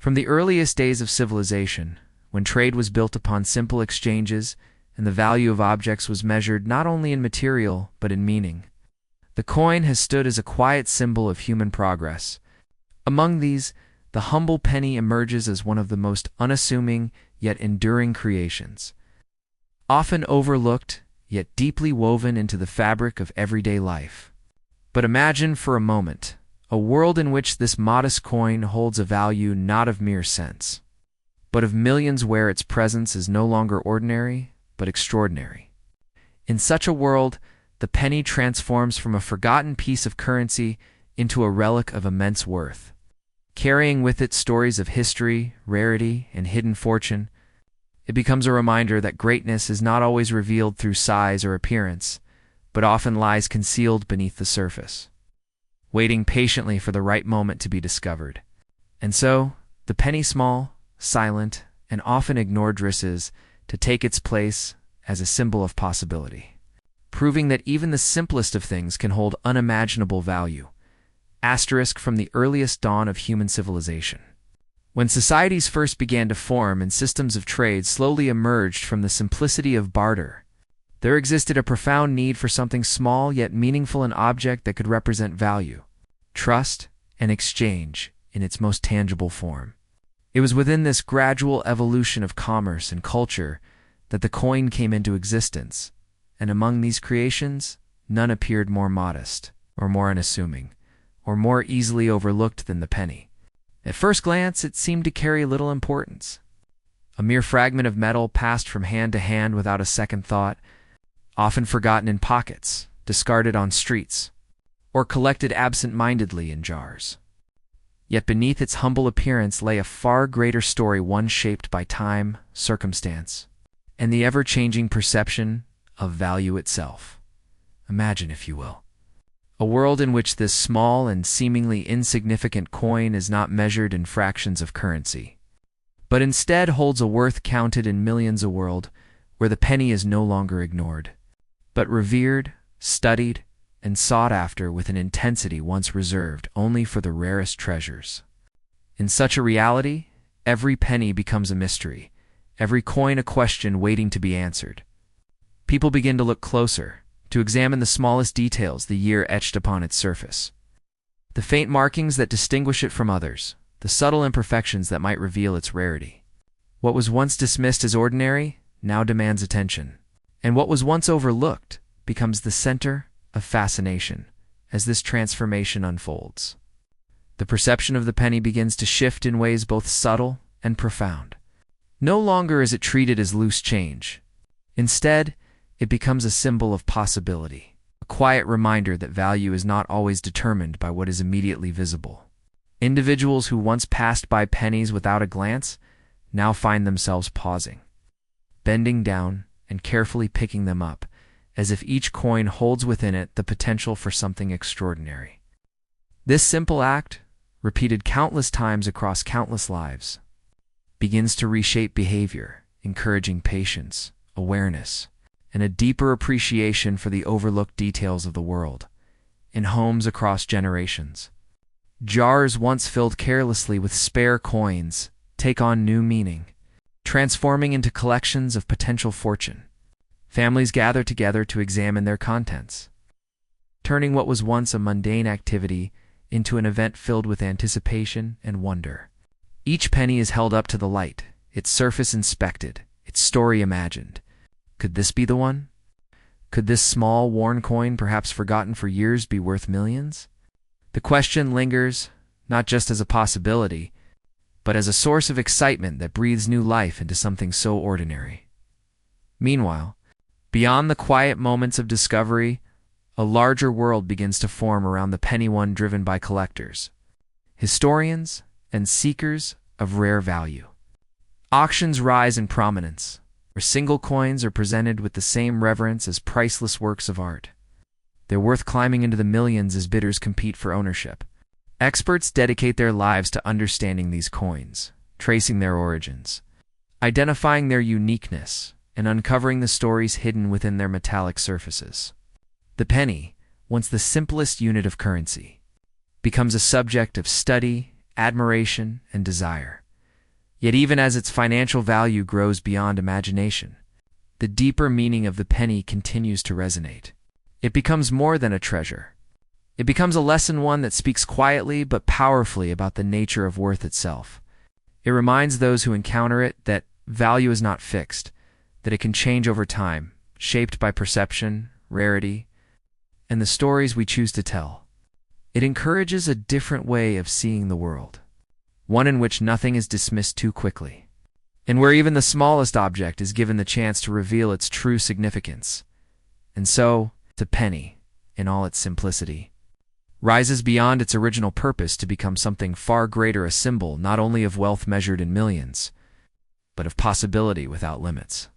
From the earliest days of civilization, when trade was built upon simple exchanges and the value of objects was measured not only in material but in meaning, the coin has stood as a quiet symbol of human progress. Among these, the humble penny emerges as one of the most unassuming yet enduring creations. Often overlooked, yet deeply woven into the fabric of everyday life. But imagine for a moment a world in which this modest coin holds a value not of mere cents, but of millions, where its presence is no longer ordinary, but extraordinary. In such a world, the penny transforms from a forgotten piece of currency into a relic of immense worth. Carrying with it stories of history, rarity, and hidden fortune, it becomes a reminder that greatness is not always revealed through size or appearance, but often lies concealed beneath the surface, waiting patiently for the right moment to be discovered. And so, the penny, small, silent, and often ignored, rises to take its place as a symbol of possibility, proving that even the simplest of things can hold unimaginable value. Asterisk from the earliest dawn of human civilization. When societies first began to form and systems of trade slowly emerged from the simplicity of barter, there existed a profound need for something small yet meaningful, an object that could represent value, trust, and exchange in its most tangible form. It was within this gradual evolution of commerce and culture that the coin came into existence, and among these creations, none appeared more modest, or more unassuming, or more easily overlooked than the penny. At first glance, it seemed to carry little importance. A mere fragment of metal passed from hand to hand without a second thought, often forgotten in pockets, discarded on streets, or collected absent-mindedly in jars. Yet beneath its humble appearance lay a far greater story, one shaped by time, circumstance, and the ever-changing perception of value itself. Imagine, if you will, a world in which this small and seemingly insignificant coin is not measured in fractions of currency, but instead holds a worth counted in millions, a world where the penny is no longer ignored, but revered, studied, and sought after with an intensity once reserved only for the rarest treasures. In such a reality, every penny becomes a mystery, every coin a question waiting to be answered. People begin to look closer, to examine the smallest details, the year etched upon its surface, the faint markings that distinguish it from others, the subtle imperfections that might reveal its rarity. What was once dismissed as ordinary now demands attention, and what was once overlooked becomes the center of fascination as this transformation unfolds. The perception of the penny begins to shift in ways both subtle and profound. No longer is it treated as loose change. Instead, it becomes a symbol of possibility, a quiet reminder that value is not always determined by what is immediately visible. Individuals who once passed by pennies without a glance now find themselves pausing, bending down, and carefully picking them up, as if each coin holds within it the potential for something extraordinary. This simple act, repeated countless times across countless lives, begins to reshape behavior, encouraging patience, awareness, and a deeper appreciation for the overlooked details of the world. In homes across generations, jars once filled carelessly with spare coins take on new meaning, transforming into collections of potential fortune. Families gather together to examine their contents, turning what was once a mundane activity into an event filled with anticipation and wonder. Each penny is held up to the light, its surface inspected, its story imagined. Could this be the one? Could this small, worn coin, perhaps forgotten for years, be worth millions? The question lingers, not just as a possibility, but as a source of excitement that breathes new life into something so ordinary. Meanwhile, beyond the quiet moments of discovery, a larger world begins to form around the penny, one driven by collectors, historians, and seekers of rare value. Auctions rise in prominence, where single coins are presented with the same reverence as priceless works of art. They're worth climbing into the millions as bidders compete for ownership. Experts dedicate their lives to understanding these coins, tracing their origins, identifying their uniqueness, and uncovering the stories hidden within their metallic surfaces. The penny, once the simplest unit of currency, becomes a subject of study, admiration, and desire. Yet even as its financial value grows beyond imagination, the deeper meaning of the penny continues to resonate. It becomes more than a treasure. It becomes a lesson, one that speaks quietly but powerfully about the nature of worth itself. It reminds those who encounter it that value is not fixed, that it can change over time, shaped by perception, rarity, and the stories we choose to tell. It encourages a different way of seeing the world, one in which nothing is dismissed too quickly, and where even the smallest object is given the chance to reveal its true significance. And so, the penny, in all its simplicity, rises beyond its original purpose to become something far greater, a symbol not only of wealth measured in millions, but of possibility without limits.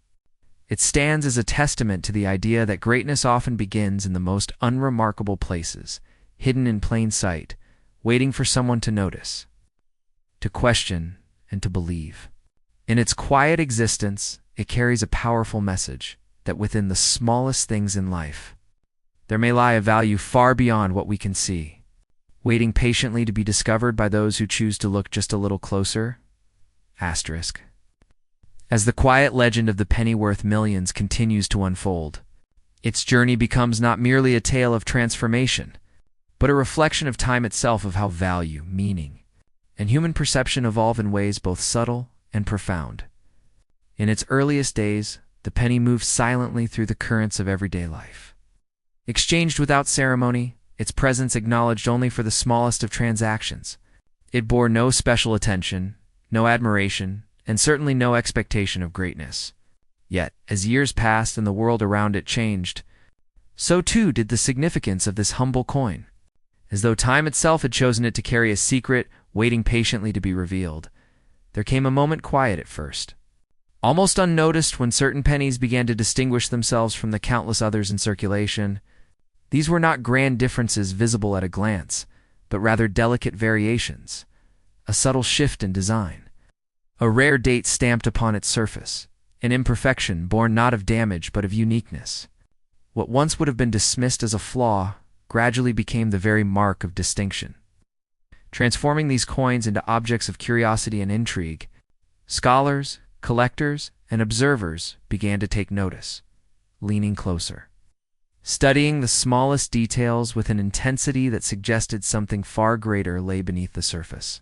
It stands as a testament to the idea that greatness often begins in the most unremarkable places, hidden in plain sight, waiting for someone to notice, to question, and to believe. In its quiet existence, it carries a powerful message that within the smallest things in life, there may lie a value far beyond what we can see, waiting patiently to be discovered by those who choose to look just a little closer. Asterisk. As the quiet legend of the penny worth millions continues to unfold, its journey becomes not merely a tale of transformation, but a reflection of time itself, of how value, meaning, and human perception evolve in ways both subtle and profound. In its earliest days, the penny moved silently through the currents of everyday life. Exchanged without ceremony, its presence acknowledged only for the smallest of transactions. It bore no special attention, no admiration, and certainly no expectation of greatness. Yet, as years passed and the world around it changed, so too did the significance of this humble coin. As though time itself had chosen it to carry a secret, waiting patiently to be revealed, there came a moment, quiet at first, almost unnoticed, when certain pennies began to distinguish themselves from the countless others in circulation. These were not grand differences visible at a glance, but rather delicate variations, a subtle shift in design, a rare date stamped upon its surface, an imperfection born not of damage but of uniqueness. What once would have been dismissed as a flaw gradually became the very mark of distinction. Transforming these coins into objects of curiosity and intrigue, scholars, collectors, and observers began to take notice, leaning closer, studying the smallest details with an intensity that suggested something far greater lay beneath the surface.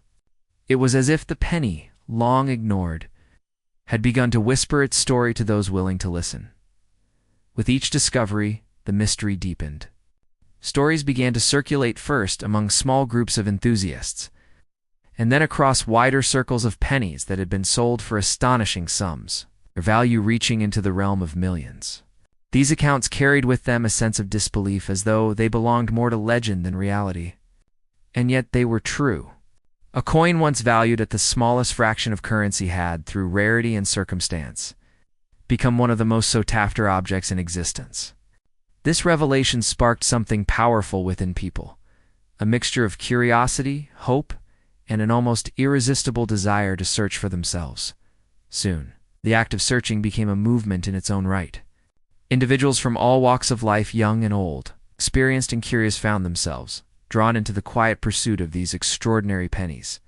It was as if the penny, long ignored, had begun to whisper its story to those willing to listen. With each discovery, the mystery deepened. Stories began to circulate first among small groups of enthusiasts, and then across wider circles of pennies that had been sold for astonishing sums, their value reaching into the realm of millions. These accounts carried with them a sense of disbelief, as though they belonged more to legend than reality. And yet they were true. A coin once valued at the smallest fraction of currency had, through rarity and circumstance, become one of the most sought-after objects in existence. This revelation sparked something powerful within people, a mixture of curiosity, hope, and an almost irresistible desire to search for themselves. Soon, the act of searching became a movement in its own right. Individuals from all walks of life, young and old, experienced and curious, found themselves drawn into the quiet pursuit of these extraordinary pennies.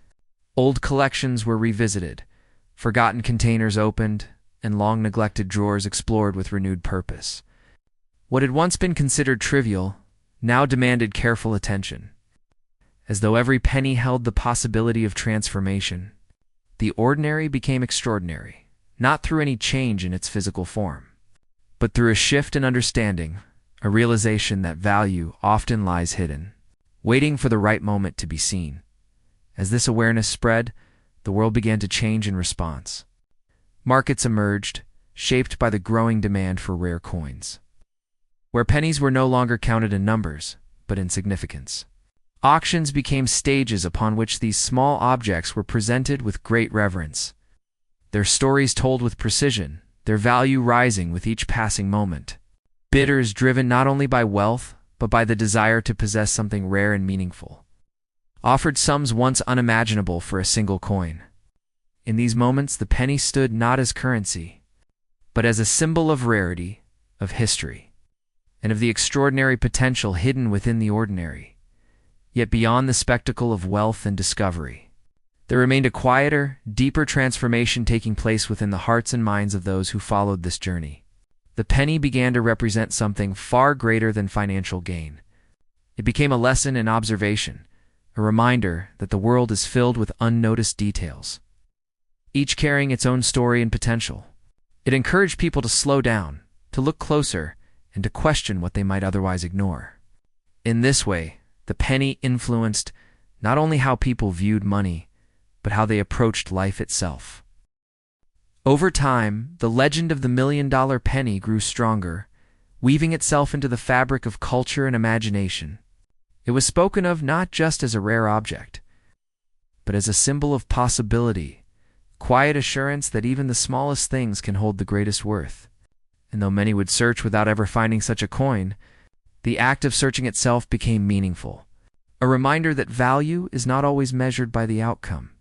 Old collections were revisited, forgotten containers opened, and long-neglected drawers explored with renewed purpose. What had once been considered trivial now demanded careful attention. As though every penny held the possibility of transformation, the ordinary became extraordinary, not through any change in its physical form, but through a shift in understanding, a realization that value often lies hidden, waiting for the right moment to be seen. As this awareness spread, the world began to change in response. Markets emerged, shaped by the growing demand for rare coins, where pennies were no longer counted in numbers, but in significance. Auctions became stages upon which these small objects were presented with great reverence, their stories told with precision, their value rising with each passing moment. Bidders, driven not only by wealth, but by the desire to possess something rare and meaningful, offered sums once unimaginable for a single coin. In these moments, the penny stood not as currency, but as a symbol of rarity, of history, and of the extraordinary potential hidden within the ordinary. Yet beyond the spectacle of wealth and discovery, There remained a quieter, deeper transformation taking place within the hearts and minds of those who followed this journey. The penny began to represent something far greater than financial gain. It became a lesson in observation, a reminder that the world is filled with unnoticed details, each carrying its own story and potential. It encouraged people to slow down, to look closer, and to question what they might otherwise ignore. In this way, the penny influenced not only how people viewed money, but how they approached life itself. Over time, the legend of the $1,000,000 penny grew stronger, weaving itself into the fabric of culture and imagination. It was spoken of not just as a rare object, but as a symbol of possibility, quiet assurance that even the smallest things can hold the greatest worth. And though many would search without ever finding such a coin, the act of searching itself became meaningful, a reminder that value is not always measured by the outcome,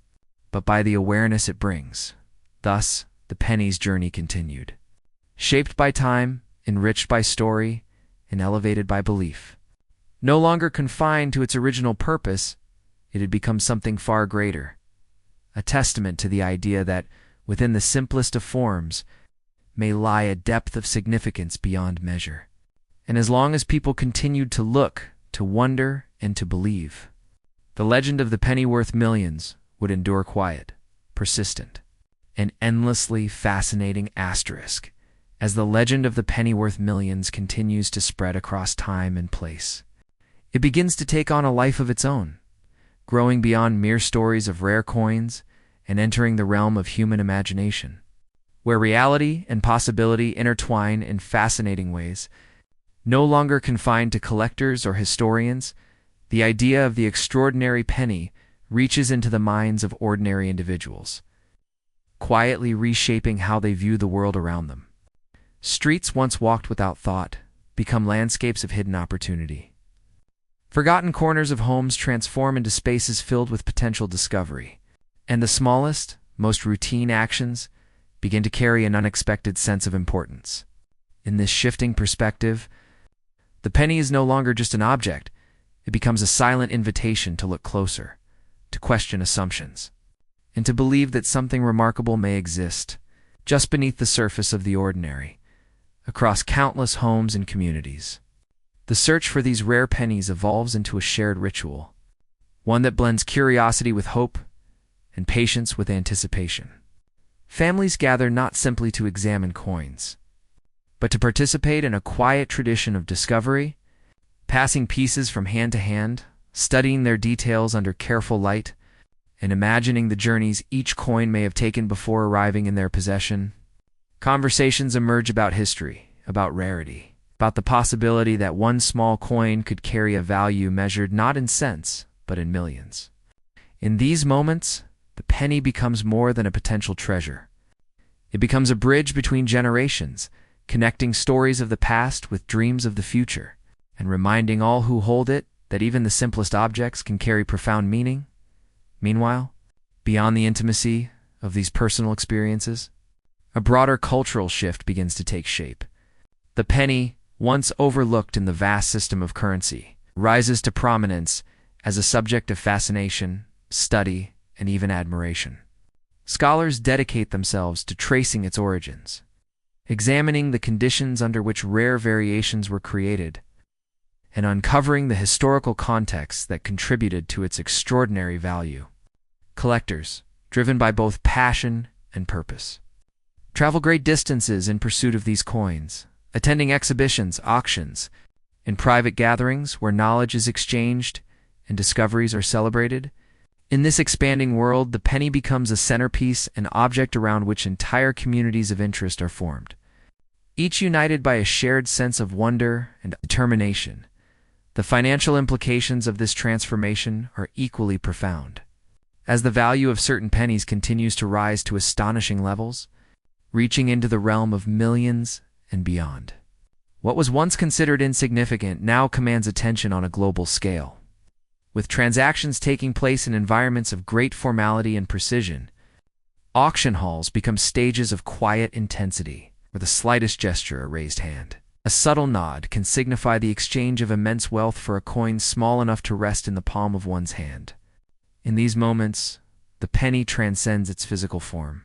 but by the awareness it brings. Thus, the penny's journey continued, shaped by time, enriched by story, and elevated by belief. No longer confined to its original purpose, it had become something far greater, a testament to the idea that, within the simplest of forms, may lie a depth of significance beyond measure. And as long as people continued to look, to wonder, and to believe, the legend of the penny worth millions would endure quiet, persistent, an endlessly fascinating asterisk as the legend of the penny worth millions continues to spread across time and place. It begins to take on a life of its own, growing beyond mere stories of rare coins and entering the realm of human imagination, where reality and possibility intertwine in fascinating ways. No longer confined to collectors or historians, the idea of the extraordinary penny reaches into the minds of ordinary individuals, quietly reshaping how they view the world around them. Streets once walked without thought become landscapes of hidden opportunity. Forgotten corners of homes transform into spaces filled with potential discovery, and the smallest, most routine actions begin to carry an unexpected sense of importance. In this shifting perspective, the penny is no longer just an object. It becomes a silent invitation to look closer, to question assumptions, and to believe that something remarkable may exist just beneath the surface of the ordinary, across countless homes and communities. The search for these rare pennies evolves into a shared ritual, one that blends curiosity with hope and patience with anticipation. Families gather not simply to examine coins, but to participate in a quiet tradition of discovery, passing pieces from hand to hand, studying their details under careful light, and imagining the journeys each coin may have taken before arriving in their possession. Conversations emerge about history, about rarity, about the possibility that one small coin could carry a value measured not in cents, but in millions. In these moments, the penny becomes more than a potential treasure. It becomes a bridge between generations, connecting stories of the past with dreams of the future, and reminding all who hold it that even the simplest objects can carry profound meaning. Meanwhile, beyond the intimacy of these personal experiences, a broader cultural shift begins to take shape. The penny, once overlooked in the vast system of currency, rises to prominence as a subject of fascination, study, and even admiration. Scholars dedicate themselves to tracing its origins, examining the conditions under which rare variations were created, and uncovering the historical context that contributed to its extraordinary value. Collectors, driven by both passion and purpose, travel great distances in pursuit of these coins, attending exhibitions, auctions, and private gatherings where knowledge is exchanged and discoveries are celebrated. In this expanding world, the penny becomes a centerpiece, an object around which entire communities of interest are formed, each united by a shared sense of wonder and determination. The financial implications of this transformation are equally profound, as the value of certain pennies continues to rise to astonishing levels, reaching into the realm of millions and beyond. What was once considered insignificant now commands attention on a global scale. With transactions taking place in environments of great formality and precision, auction halls become stages of quiet intensity, where the slightest gesture, a raised hand, a subtle nod can signify the exchange of immense wealth for a coin small enough to rest in the palm of one's hand. In these moments, the penny transcends its physical form,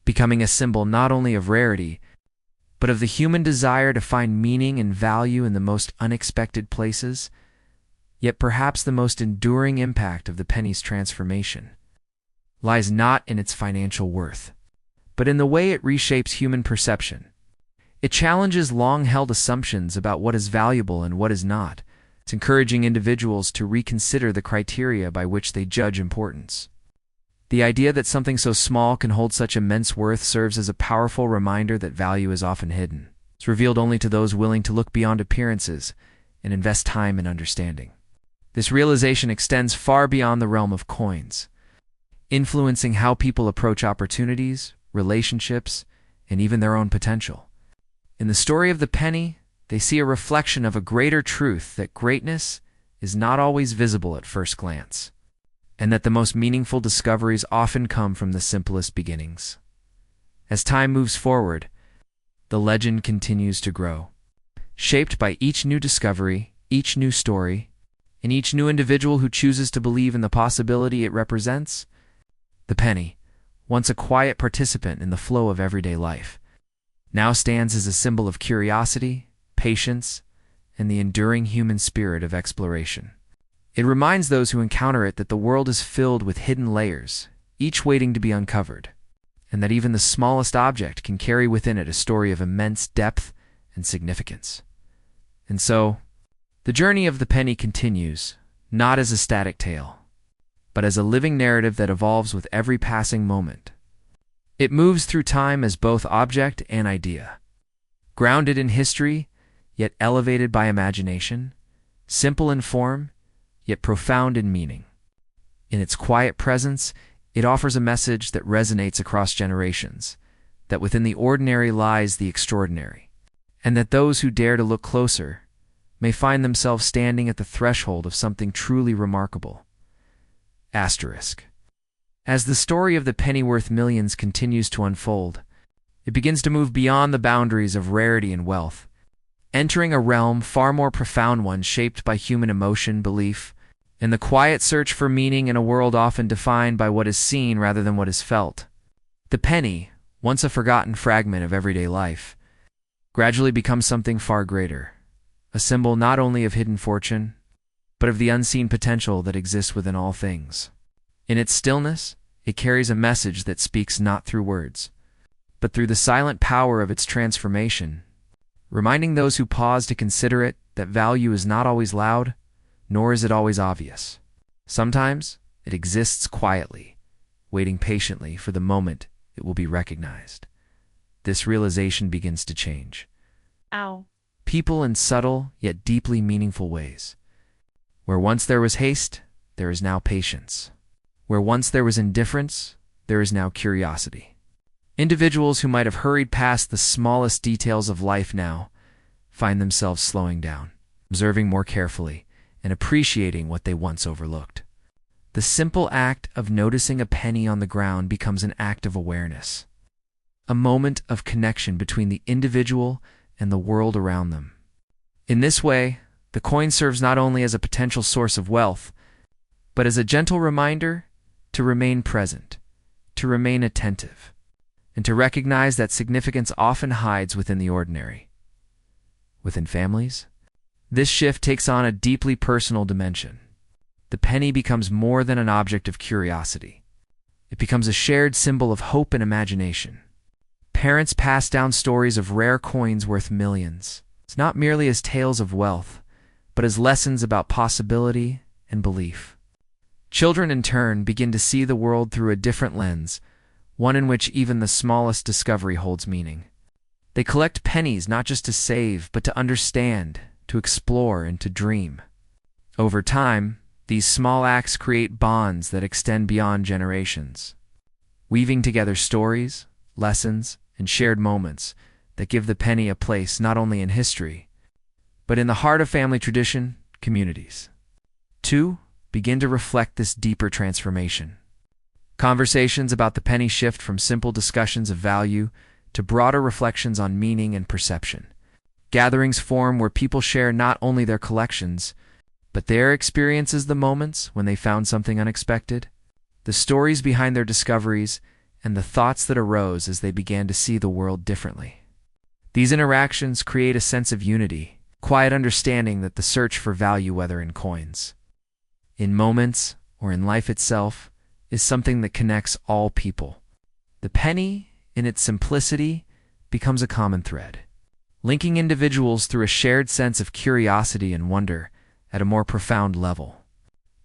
becoming a symbol not only of rarity, but of the human desire to find meaning and value in the most unexpected places. Yet perhaps the most enduring impact of the penny's transformation lies not in its financial worth, but in the way it reshapes human perception. It challenges long-held assumptions about what is valuable and what is not. It's encouraging individuals to reconsider the criteria by which they judge importance. The idea that something so small can hold such immense worth serves as a powerful reminder that value is often hidden. It's revealed only to those willing to look beyond appearances and invest time in understanding. This realization extends far beyond the realm of coins, influencing how people approach opportunities, relationships, and even their own potential. In the story of the penny, they see a reflection of a greater truth that greatness is not always visible at first glance, and that the most meaningful discoveries often come from the simplest beginnings. As time moves forward, the legend continues to grow, shaped by each new discovery, each new story, and each new individual who chooses to believe in the possibility it represents. The penny, once a quiet participant in the flow of everyday life, now stands as a symbol of curiosity, patience, and the enduring human spirit of exploration. It reminds those who encounter it that the world is filled with hidden layers, each waiting to be uncovered, and that even the smallest object can carry within it a story of immense depth and significance. And so, the journey of the penny continues, not as a static tale, but as a living narrative that evolves with every passing moment. It moves through time as both object and idea, grounded in history, yet elevated by imagination, simple in form, yet profound in meaning. In its quiet presence, it offers a message that resonates across generations, that within the ordinary lies the extraordinary, and that those who dare to look closer may find themselves standing at the threshold of something truly remarkable. Asterisk. As the story of the penny worth millions continues to unfold, it begins to move beyond the boundaries of rarity and wealth, entering a realm far more profound, one shaped by human emotion, belief, and the quiet search for meaning in a world often defined by what is seen rather than what is felt. The penny, once a forgotten fragment of everyday life, gradually becomes something far greater, a symbol not only of hidden fortune, but of the unseen potential that exists within all things. In its stillness, it carries a message that speaks not through words, but through the silent power of its transformation, reminding those who pause to consider it that value is not always loud, nor is it always obvious. Sometimes it exists quietly, waiting patiently for the moment it will be recognized. This realization begins to change people in subtle yet deeply meaningful ways. Where once there was haste, there is now patience. Where once there was indifference, there is now curiosity. Individuals who might have hurried past the smallest details of life now find themselves slowing down, observing more carefully, and appreciating what they once overlooked. The simple act of noticing a penny on the ground becomes an act of awareness, a moment of connection between the individual and the world around them. In this way, the coin serves not only as a potential source of wealth, but as a gentle reminder to remain present, to remain attentive, and to recognize that significance often hides within the ordinary. Within families, this shift takes on a deeply personal dimension. The penny becomes more than an object of curiosity. It becomes a shared symbol of hope and imagination. Parents pass down stories of rare coins worth millions. It's not merely as tales of wealth, but as lessons about possibility and belief. Children, in turn, begin to see the world through a different lens, one in which even the smallest discovery holds meaning. They collect pennies not just to save, but to understand, to explore, and to dream. Over time, these small acts create bonds that extend beyond generations, weaving together stories, lessons, and shared moments that give the penny a place not only in history, but in the heart of family tradition, communities. 2. Begin to reflect this deeper transformation. Conversations about the penny shift from simple discussions of value to broader reflections on meaning and perception. Gatherings form where people share not only their collections, but their experiences, the moments when they found something unexpected. the stories behind their discoveries, and the thoughts that arose as they began to see the world differently. These interactions create a sense of unity, quiet understanding that the search for value, whether in coins, in moments, or in life itself, is something that connects all people. The penny, in its simplicity, becomes a common thread, linking individuals through a shared sense of curiosity and wonder at a more profound level.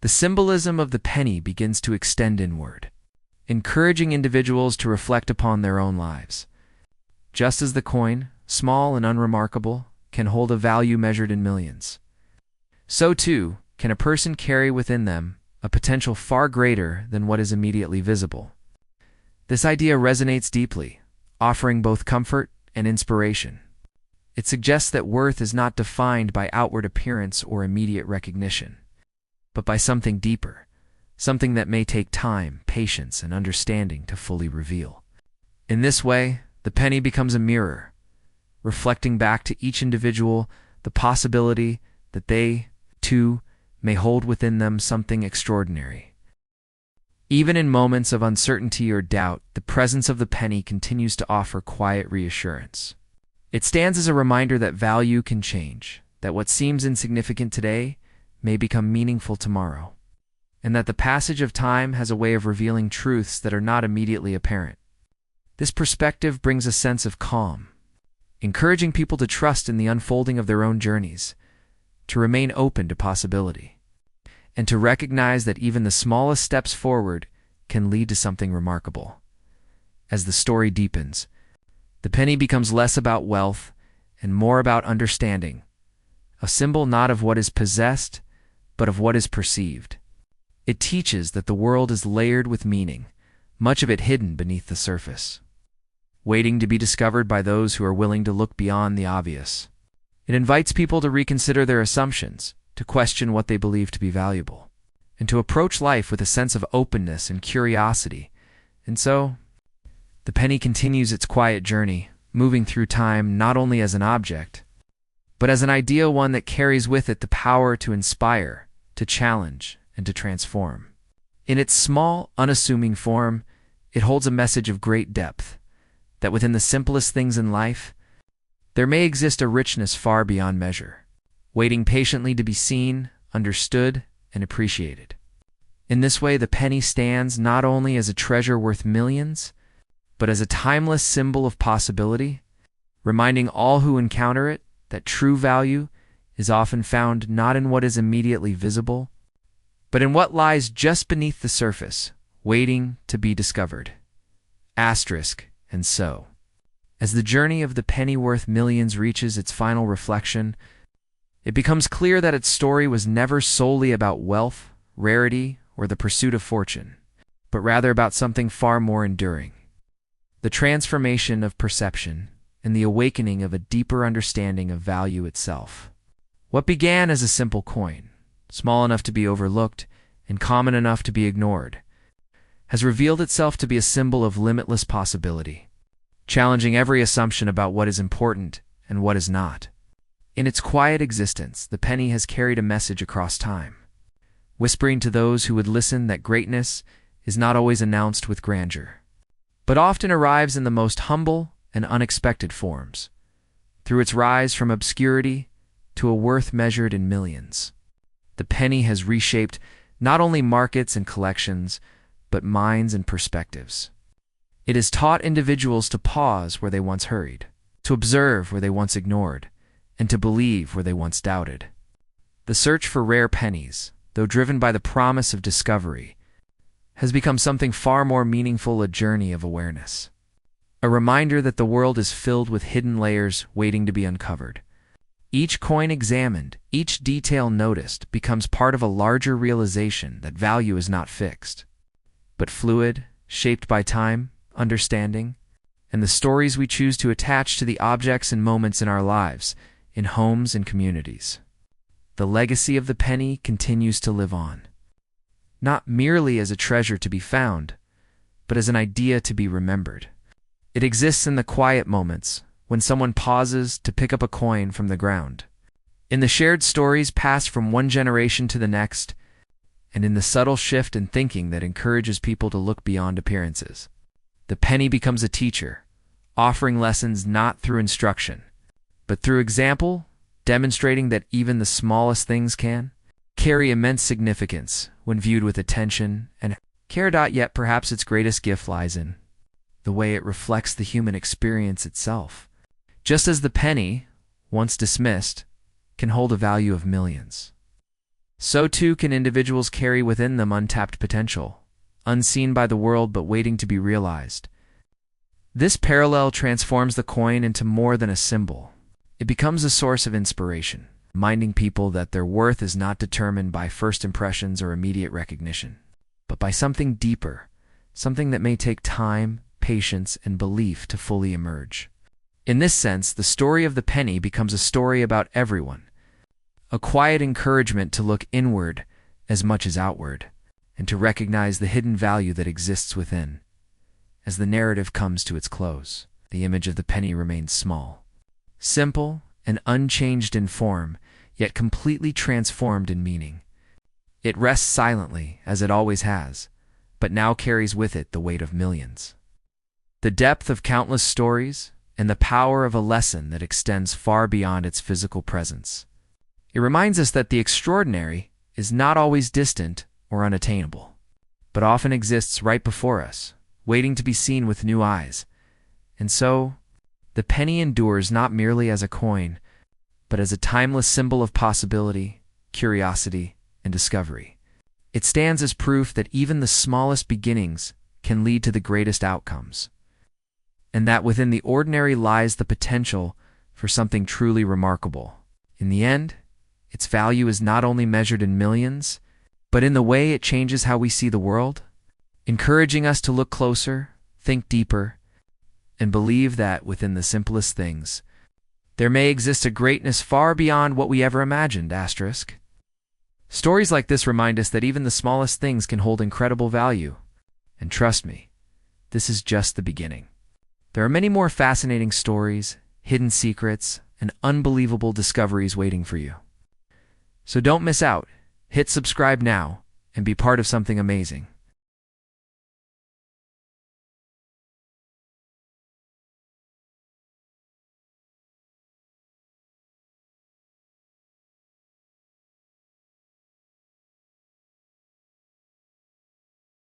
The symbolism of the penny begins to extend inward, encouraging individuals to reflect upon their own lives. Just as the coin, small and unremarkable, can hold a value measured in millions, so too can a person carry within them a potential far greater than what is immediately visible. This idea resonates deeply, offering both comfort and inspiration. It suggests that worth is not defined by outward appearance or immediate recognition, but by something deeper, something that may take time, patience, and understanding to fully reveal. In this way, the penny becomes a mirror, reflecting back to each individual the possibility that they, too, may hold within them something extraordinary. Even in moments of uncertainty or doubt, the presence of the penny continues to offer quiet reassurance. It stands as a reminder that value can change, that what seems insignificant today may become meaningful tomorrow, and that the passage of time has a way of revealing truths that are not immediately apparent. This perspective brings a sense of calm, encouraging people to trust in the unfolding of their own journeys, to remain open to possibility, and to recognize that even the smallest steps forward can lead to something remarkable. As the story deepens, the penny becomes less about wealth and more about understanding, a symbol not of what is possessed, but of what is perceived. It teaches that the world is layered with meaning, much of it hidden beneath the surface, waiting to be discovered by those who are willing to look beyond the obvious. It invites people to reconsider their assumptions, to question what they believe to be valuable, and to approach life with a sense of openness and curiosity. And so, the penny continues its quiet journey, moving through time not only as an object, but as an idea, one that carries with it the power to inspire, to challenge, and to transform. In its small, unassuming form, it holds a message of great depth, that within the simplest things in life, there may exist a richness far beyond measure, waiting patiently to be seen, understood, and appreciated. In this way, the penny stands not only as a treasure worth millions, but as a timeless symbol of possibility, reminding all who encounter it that true value is often found not in what is immediately visible, but in what lies just beneath the surface, waiting to be discovered. Asterisk, and so, as the journey of the penny worth millions reaches its final reflection, it becomes clear that its story was never solely about wealth, rarity, or the pursuit of fortune, but rather about something far more enduring: the transformation of perception and the awakening of a deeper understanding of value itself. What began as a simple coin, small enough to be overlooked and common enough to be ignored, has revealed itself to be a symbol of limitless possibility, challenging every assumption about what is important and what is not. In its quiet existence, the penny has carried a message across time, whispering to those who would listen that greatness is not always announced with grandeur, but often arrives in the most humble and unexpected forms, through its rise from obscurity to a worth measured in millions. The penny has reshaped not only markets and collections, but minds and perspectives. It has taught individuals to pause where they once hurried, to observe where they once ignored, and to believe where they once doubted. The search for rare pennies, though driven by the promise of discovery, has become something far more meaningful: a journey of awareness. A reminder that the world is filled with hidden layers waiting to be uncovered. Each coin examined, each detail noticed, becomes part of a larger realization that value is not fixed, but fluid, shaped by time, understanding, and the stories we choose to attach to the objects and moments in our lives, in homes and communities. The legacy of the penny continues to live on, not merely as a treasure to be found, but as an idea to be remembered. It exists in the quiet moments, when someone pauses to pick up a coin from the ground, in the shared stories passed from one generation to the next, and in the subtle shift in thinking that encourages people to look beyond appearances. The penny becomes a teacher, offering lessons not through instruction, but through example, demonstrating that even the smallest things can carry immense significance when viewed with attention and care. Yet perhaps its greatest gift lies in the way it reflects the human experience itself. Just as the penny, once dismissed, can hold a value of millions, so too can individuals carry within them untapped potential, unseen by the world but waiting to be realized. This parallel transforms the coin into more than a symbol. It becomes a source of inspiration, reminding people that their worth is not determined by first impressions or immediate recognition, but by something deeper, something that may take time, patience, and belief to fully emerge. In this sense, the story of the penny becomes a story about everyone, a quiet encouragement to look inward as much as outward, and to recognize the hidden value that exists within. As the narrative comes to its close, the image of the penny remains small, simple, and unchanged in form, yet completely transformed in meaning. It rests silently, as it always has, but now carries with it the weight of millions, the depth of countless stories, and the power of a lesson that extends far beyond its physical presence. It reminds us that the extraordinary is not always distant or unattainable, but often exists right before us, waiting to be seen with new eyes. And so, the penny endures not merely as a coin, but as a timeless symbol of possibility, curiosity, and discovery. It stands as proof that even the smallest beginnings can lead to the greatest outcomes, and that within the ordinary lies the potential for something truly remarkable. In the end, its value is not only measured in millions, but in the way it changes how we see the world, encouraging us to look closer, think deeper, and believe that within the simplest things, there may exist a greatness far beyond what we ever imagined. Stories like this remind us that even the smallest things can hold incredible value. And trust me, this is just the beginning. There are many more fascinating stories, hidden secrets, and unbelievable discoveries waiting for you. So don't miss out. Hit subscribe now and be part of something amazing.